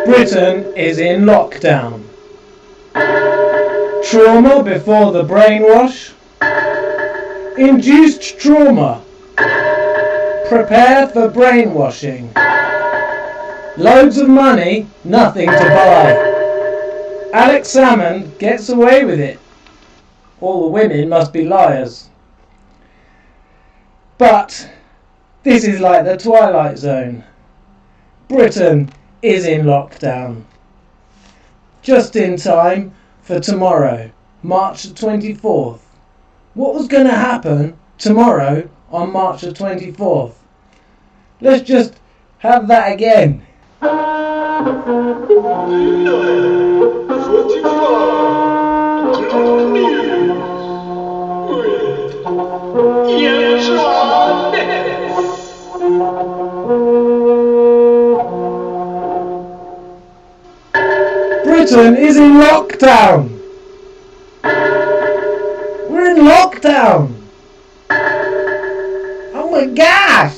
Britain is in lockdown. Trauma before the brainwash. Induced trauma. Prepare for brainwashing. Loads of money, nothing to buy. Alex Salmond gets away with it. All the women must be liars. But this is like the Twilight Zone. Britain is in lockdown. Just in time for tomorrow, March the 24th. What was going to happen tomorrow on March the 24th? Let's just have that again. Britain is in lockdown. We're in lockdown. Oh my gosh.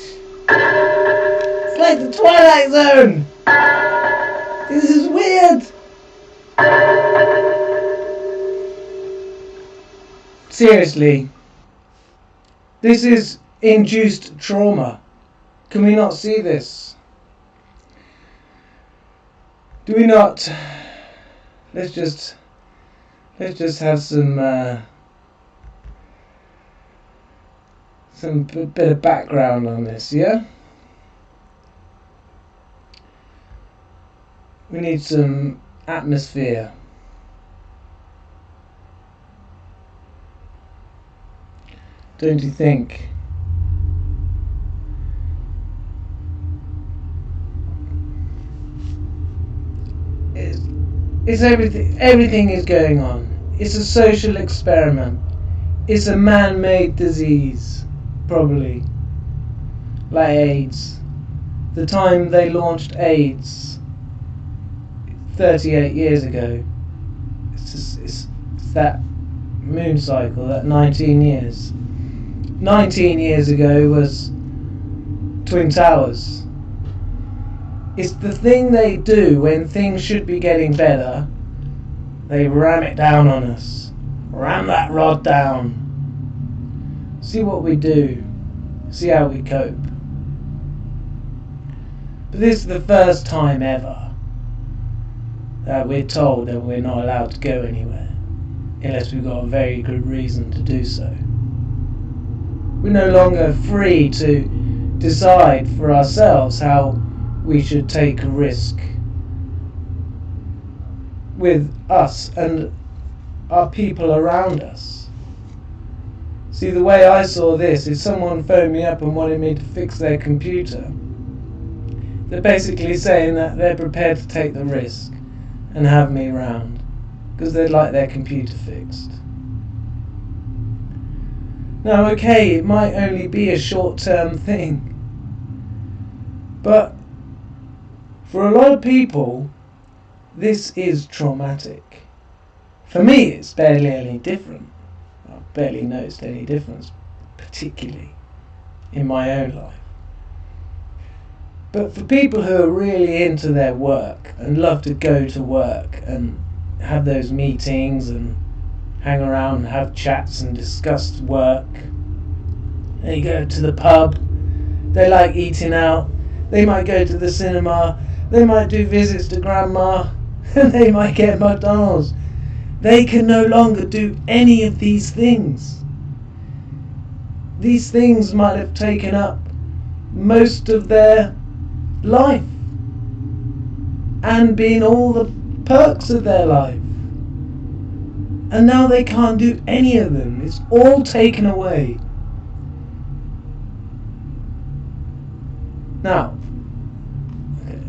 It's like the Twilight Zone. This is weird. Seriously. This is induced trauma. Can we not see this? Do we not? Let's just have some bit of background on this, yeah? We need some atmosphere. Don't you think? It's everything is going on. It's a social experiment. It's a man-made disease, probably. Like AIDS. The time they launched AIDS 38 years ago. It's that moon cycle, that 19 years. 19 years ago was Twin Towers. It's the thing they do when things should be getting better. They ram it down on us. Ram that rod down. See what we do. See how we cope. But this is the first time ever that we're told that we're not allowed to go anywhere unless we've got a very good reason to do so. We're no longer free to decide for ourselves how we should take a risk with us and our people around us. See, the way I saw this is someone phoned me up and wanted me to fix their computer. They're basically saying that they're prepared to take the risk and have me around because they'd like their computer fixed. Now, okay, it might only be a short-term thing, but for a lot of people, this is traumatic. For me, it's barely any different. I've barely noticed any difference, particularly in my own life. But for people who are really into their work and love to go to work and have those meetings and hang around and have chats and discuss work, they go to the pub, they like eating out, they might go to the cinema, they might do visits to grandma, and they might get McDonald's. They can no longer do any of these things. These things might have taken up most of their life and been all the perks of their life. And now they can't do any of them. It's all taken away. Now, okay,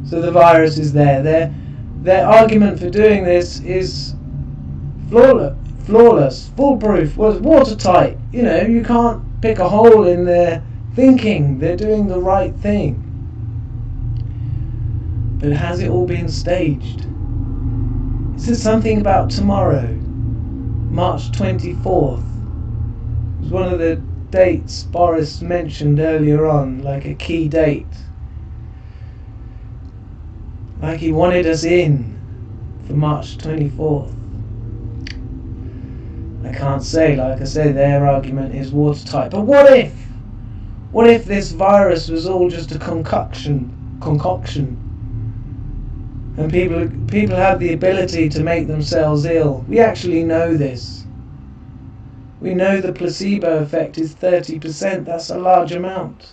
so the virus is there. Their argument for doing this is flawless, foolproof, watertight. You know, you can't pick a hole in their thinking. They're doing the right thing. But has it all been staged? Is it something about tomorrow, March 24th? It was one of the dates Boris mentioned earlier on, like a key date. Like he wanted us in for March 24th. I can't say, like I say, their argument is watertight. But what if? What if this virus was all just a concoction? And people have the ability to make themselves ill. We actually know this. We know the placebo effect is 30%. That's a large amount.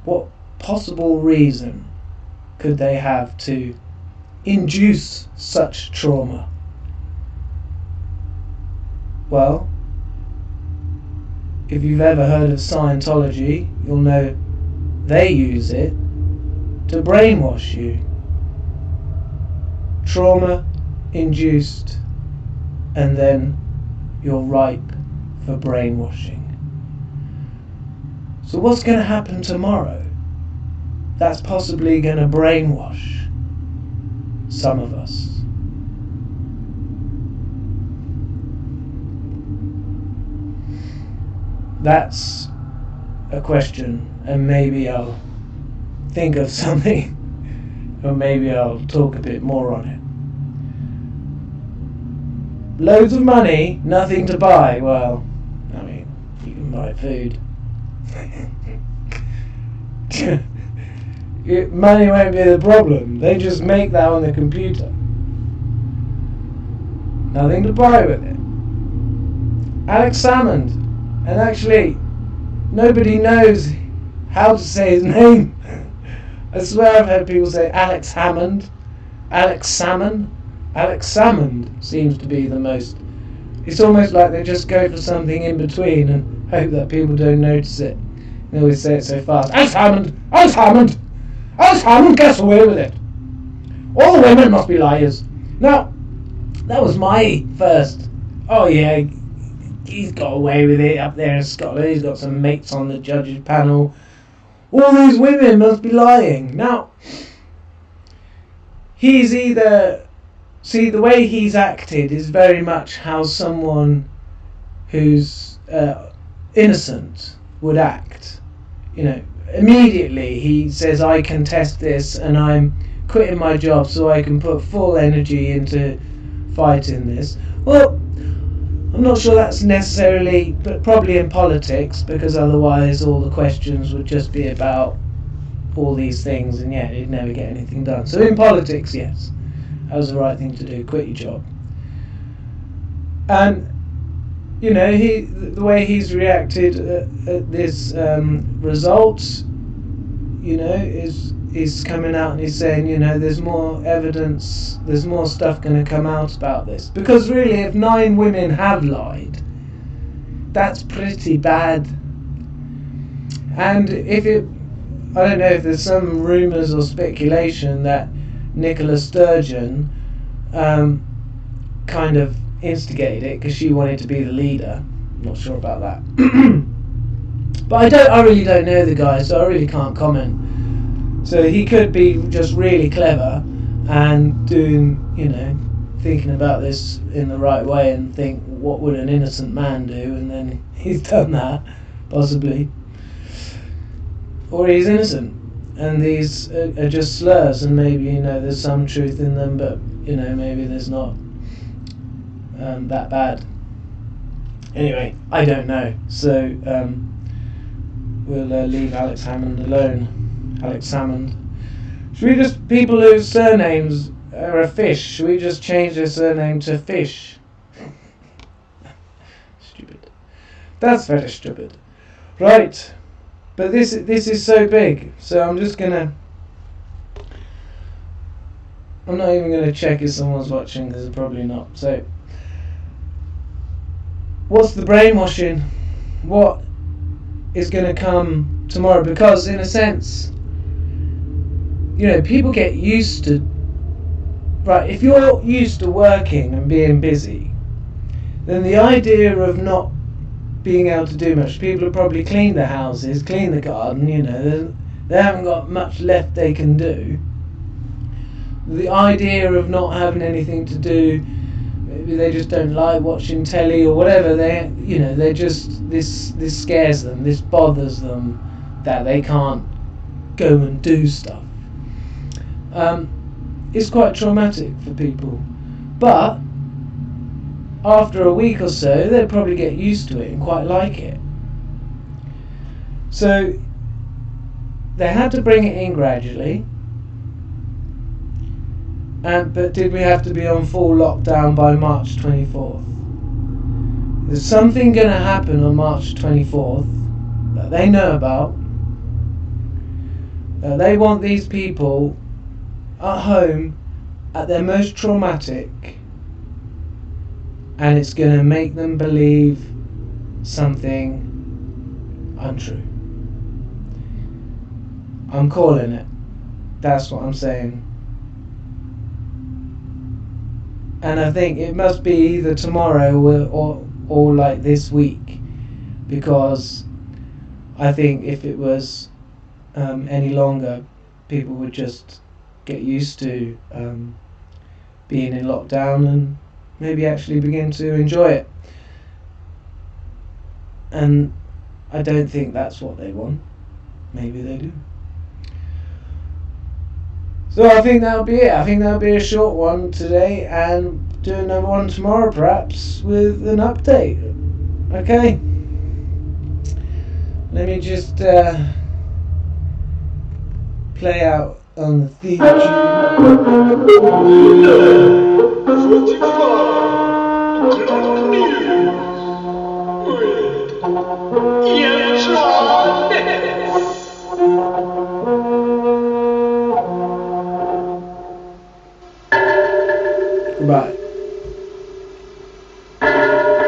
What possible reason could they have to induce such trauma? Well, if you've ever heard of Scientology, you'll know they use it to brainwash you. Trauma induced, and then you're ripe for brainwashing. So what's going to happen tomorrow? That's possibly going to brainwash some of us. That's a question, and maybe I'll think of something, or maybe I'll talk a bit more on it. Loads of money, nothing to buy. Well, I mean, you can buy food. Money won't be the problem. They just make that on the computer. Nothing to buy with it. Alex Salmond. And actually, nobody knows how to say his name. I swear I've heard people say Alex Hammond, Alex Salmon. Alex Salmond seems to be the most. It's almost like they just go for something in between and hope that people don't notice it. They always say it so fast. Alex Hammond! Alex Hammond! Alex Hammond gets away with it. All the women must be liars. Now, that was my first. Oh yeah, he's got away with it up there in Scotland. He's got some mates on the judges panel. All these women must be lying. Now, he's either... See, the way he's acted is very much how someone who's innocent would act. You know, immediately he says, I contest this and I'm quitting my job so I can put full energy into fighting this. Well, I'm not sure that's necessarily, but probably in politics, because otherwise all the questions would just be about all these things and yeah, you'd never get anything done. So in politics, yes, that was the right thing to do, quit your job. And, you know, the way he's reacted at this results, you know, is coming out and he's saying, you know, there's more evidence, there's more stuff going to come out about this. Because really, if 9 women have lied, that's pretty bad. And if it, I don't know if there's some rumours or speculation that Nicola Sturgeon kind of instigated it because she wanted to be the leader. I'm not sure about that. But I really don't know the guy, so I really can't comment. So he could be just really clever and doing, you know, thinking about this in the right way and think, what would an innocent man do? And then he's done that, possibly. Or he's innocent, and these are just slurs, and maybe, you know, there's some truth in them, but, you know, maybe there's not that bad. Anyway, I don't know. So we'll leave Alex Hammond alone. Alex Salmond. Should we just, people whose surnames are a fish, should we just change their surname to Fish? Stupid. That's very stupid. Right. But this is so big, so I'm just gonna... I'm not even gonna check if someone's watching, because they're probably not. So, what's the brainwashing? What is gonna come tomorrow? Because in a sense, you know, people get used to... Right, if you're used to working and being busy, then the idea of not being able to do much. People have probably cleaned their houses, cleaned the garden, they haven't got much left they can do. The idea of not having anything to do, maybe they just don't like watching telly or whatever, they're just, this scares them, this bothers them, that they can't go and do stuff. It's quite traumatic for people. But after a week or so, they'll probably get used to it and quite like it. So they had to bring it in gradually. But did we have to be on full lockdown by March 24th? There's something going to happen on March 24th that they know about. They want these people at home at their most traumatic, and it's going to make them believe something untrue. I'm calling it. That's what I'm saying. And I think it must be either tomorrow or like this week, because I think if it was any longer, people would just get used to being in lockdown and maybe actually begin to enjoy it. And I don't think that's what they want. Maybe they do. So I think that'll be it. I think that'll be a short one today, and do another one tomorrow perhaps with an update. Okay? Let me just play out on the theme Goodbye.